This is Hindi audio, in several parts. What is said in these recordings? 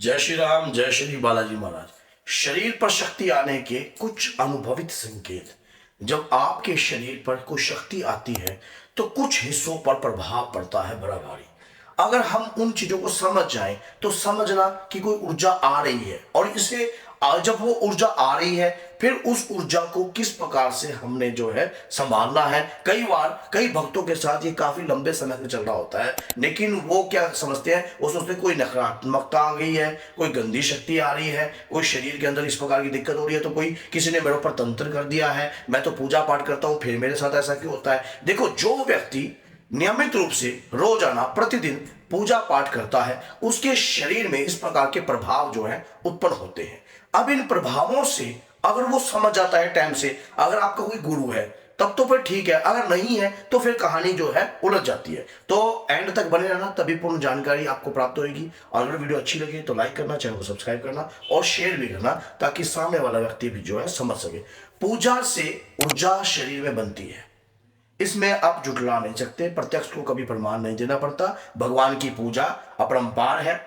जय श्री राम, जय श्री बालाजी महाराज। शरीर पर शक्ति आने के कुछ अनुभवित संकेत। जब आपके शरीर पर कोई शक्ति आती है तो कुछ हिस्सों पर प्रभाव पड़ता है बड़ा भारी। अगर हम उन चीजों को समझ जाएं तो समझना कि कोई ऊर्जा आ रही है, और इसे जब वो ऊर्जा आ रही है फिर उस ऊर्जा को किस प्रकार से हमने जो है संभालना है। कई बार कई भक्तों के साथ ये काफी लंबे समय से चल रहा होता है, लेकिन वो क्या समझते हैं, वो सोचते हैं कोई नकारात्मकता आ गई है, कोई गंदी शक्ति आ रही है, कोई शरीर के अंदर इस प्रकार की दिक्कत हो रही है, तो कोई किसी ने मेरे ऊपर तंत्र कर दिया है, मैं तो पूजा पाठ करता हूं फिर मेरे साथ ऐसा क्यों होता है। देखो, जो व्यक्ति नियमित रूप से रोजाना प्रतिदिन पूजा पाठ करता है उसके शरीर में इस प्रकार के प्रभाव जो है उत्पन्न होते हैं। अब इन प्रभावों से अगर वो समझ जाता है टाइम से, अगर आपका कोई गुरु है तब तो फिर ठीक है, अगर नहीं है तो फिर कहानी जो है उलझ जाती है। तो एंड तक बने रहना, तभी पूर्ण जानकारी आपको प्राप्त होगी। और अगर वीडियो अच्छी लगे तो लाइक करना, चैनल को सब्सक्राइब करना और शेयर भी करना, ताकि सामने वाला व्यक्ति भी जो है समझ सके। पूजा से ऊर्जा शरीर में बनती है, इसमें आप जुटला नहीं सकते, प्रत्यक्ष को कभी प्रमाण नहीं देना पड़ता। भगवान की पूजा अपरंपार है।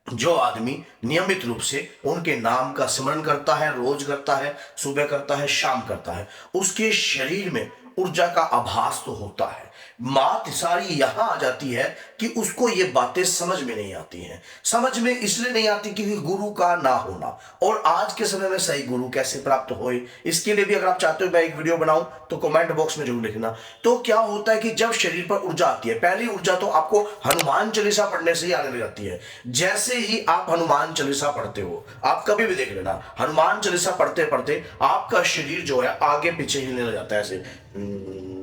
जो आदमी नियमित रूप से उनके नाम का स्मरण करता है, रोज करता है, सुबह करता है, शाम करता है, उसके शरीर में ऊर्जा का आभास तो होता है। बात सारी यहां आ जाती है कि उसको ये बातें समझ में नहीं आती हैं। समझ में इसलिए नहीं आती क्योंकि गुरु का ना होना। और आज के समय में सही गुरु कैसे प्राप्त होए, इसके लिए भी अगर आप चाहते हो मैं एक वीडियो बनाऊं तो कमेंट बॉक्स में जरूर लिखना। तो क्या होता है कि जब शरीर पर ऊर्जा आती है, पहली ऊर्जा तो आपको हनुमान चालीसा पढ़ने से ही आने लग जाती है। जैसे ही आप हनुमान चालीसा पढ़ते हो, आप कभी भी देख लेना, हनुमान चालीसा पढ़ते पढ़ते आपका शरीर जो है आगे पीछे हिलने लग जाता है। ऐसे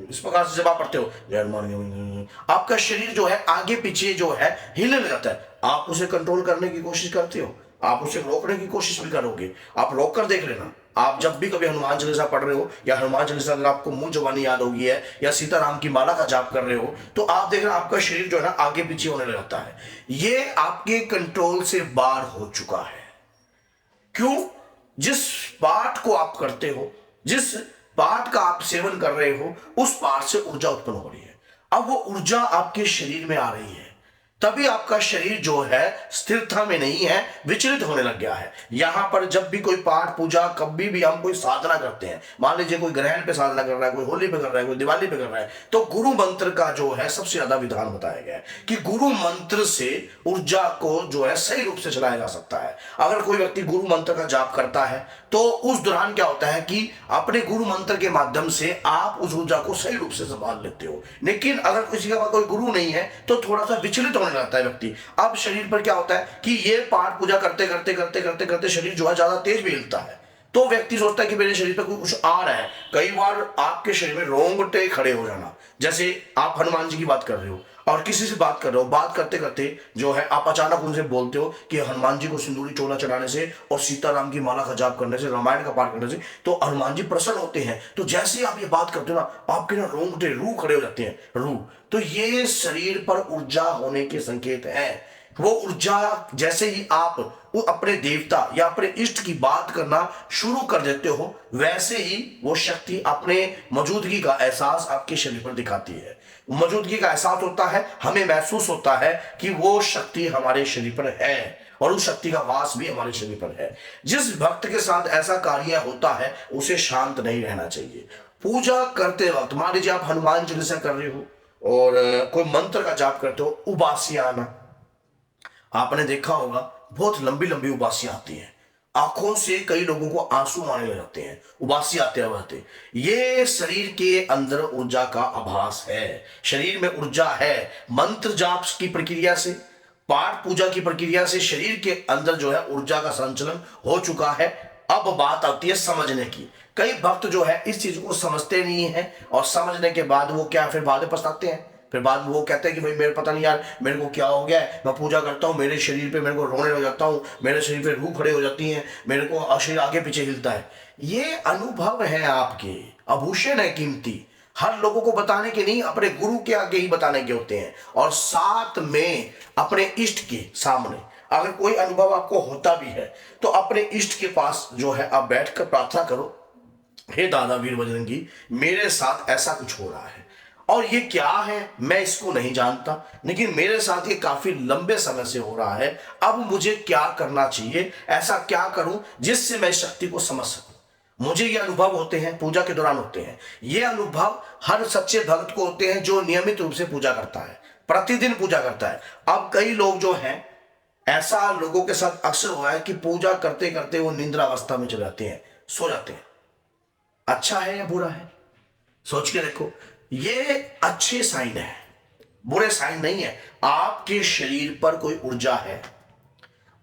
इस प्रकार से जब आप पढ़ते हो जय हनुमान, आपका शरीर जो है आगे पीछे जो है हिलने लग जाता है। आप उसे कंट्रोल करने की कोशिश करते हो, आप उसे रोकने की कोशिश भी करोगे, आप रोक कर देख लेना। आप जब भी कभी हनुमान चालीसा पढ़ रहे हो या हनुमान चालीसा अगर आपको मुंह जुबानी याद होगी है या सीताराम की माला का जाप कर रहे हो, तो आप देख रहे आपका शरीर जो है ना आगे पीछे होने लग जाता है। ये आपके कंट्रोल से बाहर हो चुका है। क्यों? जिस पाठ को आप करते हो, जिस पाठ का आप सेवन कर रहे हो, उस पाठ से ऊर्जा उत्पन्न हो रही है। अब वो ऊर्जा आपके शरीर में आ रही है, तभी आपका शरीर जो है स्थिरता में नहीं है, विचलित होने लग गया है। यहां पर जब भी कोई पाठ पूजा, कभी भी हम कोई साधना करते हैं, मान लीजिए कोई ग्रहण पे साधना कर रहा है, कोई होली पे कर रहा है, कोई दिवाली पे कर रहा है, तो गुरु मंत्र का जो है सबसे ज्यादा विधान बताया गया है कि गुरु मंत्र से ऊर्जा को जो है सही रूप से चलाया जा सकता है। अगर कोई व्यक्ति गुरु मंत्र का जाप करता है तो उस दौरान क्या होता है कि अपने गुरु मंत्र के माध्यम से आप उस ऊर्जा को सही रूप से संभाल लेते हो। लेकिन अगर किसी का कोई गुरु नहीं है तो थोड़ा सा विचलित होने लगता है व्यक्ति। अब शरीर पर क्या होता है कि ये पाठ पूजा करते करते करते करते करते शरीर जो है ज्यादा तेज भी हिलता है, तो व्यक्ति सोचता है कि मेरे शरीर पर कुछ आ रहा है। कई बार आपके शरीर में रोंगटे खड़े हो जाना, जैसे आप हनुमान जी की बात कर रहे हो और किसी से बात कर रहे हो, बात करते करते जो है आप अचानक उनसे बोलते हो कि हनुमान जी को सिंदूरी चोला चढ़ाने से और सीताराम की माला का जाप करने से, रामायण का पाठ करने से तो हनुमान जी प्रसन्न होते हैं। तो जैसे ही आप ये बात करते हो ना, आपके ना रोंगटे रूह खड़े हो जाते हैं, रूह। तो ये शरीर पर ऊर्जा होने के संकेत है। वो ऊर्जा जैसे ही आप वो अपने देवता या अपने इष्ट की बात करना शुरू कर देते हो, वैसे ही वो शक्ति अपने मौजूदगी का एहसास आपके शरीर पर दिखाती है। मौजूदगी का एहसास होता है, हमें महसूस होता है कि वो शक्ति हमारे शरीर पर है और उस शक्ति का वास भी हमारे शरीर पर है। जिस भक्त के साथ ऐसा कार्य होता है उसे शांत नहीं रहना चाहिए। पूजा करते वक्त मान लीजिए आप हनुमान चालीसा कर रहे हो और कोई मंत्र का जाप करते हो, उबासियां आना, आपने देखा होगा बहुत लंबी लंबी उबासियां आती हैं, आंखों से कई लोगों को आंसू आने लग जाते हैं, उबासी आते रहते। ये शरीर के अंदर ऊर्जा का आभास है, शरीर में ऊर्जा है। मंत्र जाप की प्रक्रिया से, पाठ पूजा की प्रक्रिया से शरीर के अंदर जो है ऊर्जा का संचलन हो चुका है। अब बात आती है समझने की। कई भक्त जो है इस चीज को समझते नहीं है और समझने के बाद वो क्या फिर बाद में पछताते हैं। फिर बाद में वो कहते हैं कि भाई मेरे पता नहीं यार मेरे को क्या हो गया है, मैं पूजा करता हूँ मेरे शरीर पे मेरे को रोने लग जाता हूँ, मेरे शरीर पे रूह खड़े हो जाती हैं, मेरे को शरीर आगे पीछे हिलता है। ये अनुभव है आपके, आभूषण है कीमती, हर लोगों को बताने के नहीं, अपने गुरु के आगे ही बताने के होते हैं। और साथ में अपने इष्ट के सामने अगर कोई अनुभव आपको होता भी है तो अपने इष्ट के पास जो है आप बैठकर प्रार्थना करो, हे दादा वीर बजरंगी, मेरे साथ ऐसा कुछ हो रहा है। और ये क्या है मैं इसको नहीं जानता, लेकिन मेरे साथ ये काफी लंबे समय से हो रहा है। अब मुझे क्या करना चाहिए, ऐसा क्या करूं जिससे मैं इस शक्ति को समझ सकूं। मुझे ये अनुभव होते हैं, पूजा के दौरान होते हैं। ये अनुभव हर सच्चे भक्त को होते हैं जो नियमित रूप से पूजा करता है, प्रतिदिन पूजा करता है। अब कई लोग जो हैं, ऐसा लोगों के साथ अक्सर हुआ है कि पूजा करते करते वो निंद्रा अवस्था में चले जाते हैं, सो जाते हैं। अच्छा है या बुरा है, सोच के देखो। ये अच्छे साइन है, बुरे साइन नहीं है। आपके शरीर पर कोई ऊर्जा है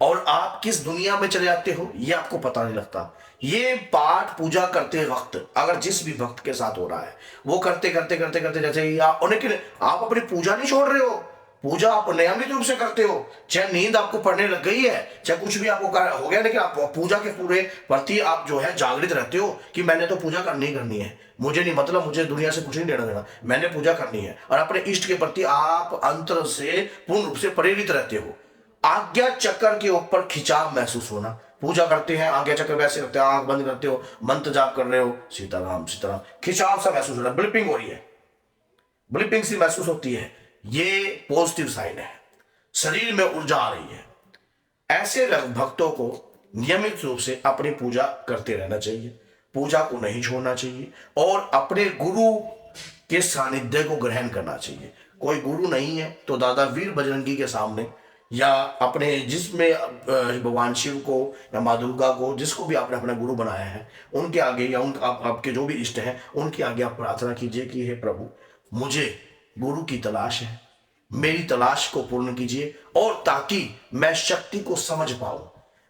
और आप किस दुनिया में चले जाते हो ये आपको पता नहीं लगता। ये पाठ पूजा करते वक्त अगर जिस भी भक्त के साथ हो रहा है, वो करते करते करते करते जैसे लेकिन आप अपनी पूजा नहीं छोड़ रहे हो, पूजा आप नियमित रूप से करते हो। चाहे नींद आपको पड़ने लग गई है, चाहे कुछ भी आपको हो गया, लेकिन आप पूजा के पूरे प्रति आप जो है जागृत रहते हो कि मैंने तो पूजा करनी है, मुझे नहीं मतलब, मुझे दुनिया से कुछ नहीं लेना देना, मैंने पूजा करनी है। और अपने इष्ट के प्रति आप अंतर से पूर्ण रूप से प्रेरित रहते हो। आज्ञा चक्र के ऊपर खिंचाव महसूस होना, पूजा करते हैं आज्ञा चक्र वैसे करते हैं, आंख बंद करते हो, मंत्र जाप कर रहे हो, सीताराम सीताराम, खिंचाव सा महसूस हो रहा है, ब्लिपिंग हो रही है, ब्लिपिंग सी महसूस होती है, ये पॉजिटिव साइन है, शरीर में ऊर्जा आ रही है। ऐसे भक्तों को नियमित रूप से अपनी पूजा करते रहना चाहिए, पूजा को नहीं छोड़ना चाहिए और अपने गुरु के सानिध्य को ग्रहण करना चाहिए। कोई गुरु नहीं है तो दादा वीर बजरंगी के सामने या अपने जिसमें भगवान शिव को या माँ दुर्गा को, जिसको भी आपने अपना गुरु बनाया है, उनके आगे या आपके जो भी इष्ट हैं उनके आगे आप प्रार्थना कीजिए कि हे प्रभु, मुझे गुरु की तलाश है, मेरी तलाश को पूर्ण कीजिए और ताकि मैं शक्ति को समझ पाऊं,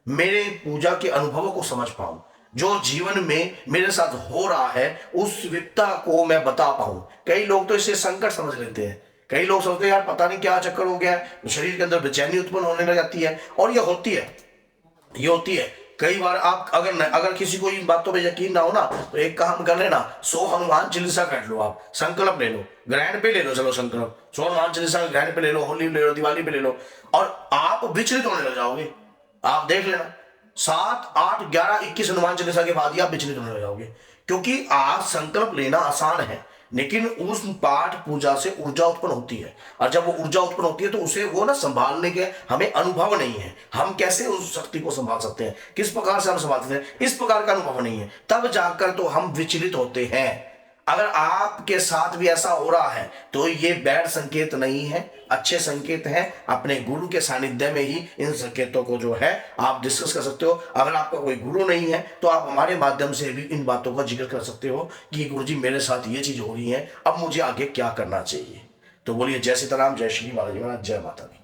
मेरे पूजा के अनुभवों को समझ पाऊं, जो जीवन में मेरे साथ हो रहा है उस विपदा को मैं बता पाऊं। कई लोग तो इसे संकट समझ लेते हैं, कई लोग सोचते हैं यार पता नहीं क्या चक्कर हो गया है, शरीर के अंदर बेचैनी उत्पन्न होने लग जाती है। और ये होती है कई बार। आप अगर किसी को इन बातों पे यकीन ना हो ना, तो एक काम कर लेना, 100 हनुमान चालीसा कर लो, आप संकल्प ले लो, ग्रहण पे ले लो, चलो संकल्प 100 हनुमान चालीसा ग्रहण पे ले लो, होली ले लो, दिवाली पे ले लो, और आप विचलित होने लग जाओगे। आप देख लेना 7, 8, 11, 21 हनुमान चालीसा के बाद ही आप विचलित होने लग जाओगे, क्योंकि आज संकल्प लेना आसान है, लेकिन उस पाठ पूजा से ऊर्जा उत्पन्न होती है, और जब वो ऊर्जा उत्पन्न होती है तो उसे वो ना संभालने के हमें अनुभव नहीं है। हम कैसे उस शक्ति को संभाल सकते हैं, किस प्रकार से हम संभाल सकते हैं, इस प्रकार का अनुभव नहीं है, तब जाकर तो हम विचलित होते हैं। अगर आपके साथ भी ऐसा हो रहा है तो ये बैड संकेत नहीं है, अच्छे संकेत हैं। अपने गुरु के सानिध्य में ही इन संकेतों को जो है आप डिस्कस कर सकते हो। अगर आपका कोई गुरु नहीं है तो आप हमारे माध्यम से भी इन बातों का जिक्र कर सकते हो कि गुरुजी मेरे साथ ये चीज हो रही है, अब मुझे आगे क्या करना चाहिए। तो बोलिए जय सीताराम, जय श्री बालाजी महाराज, जय माता दी।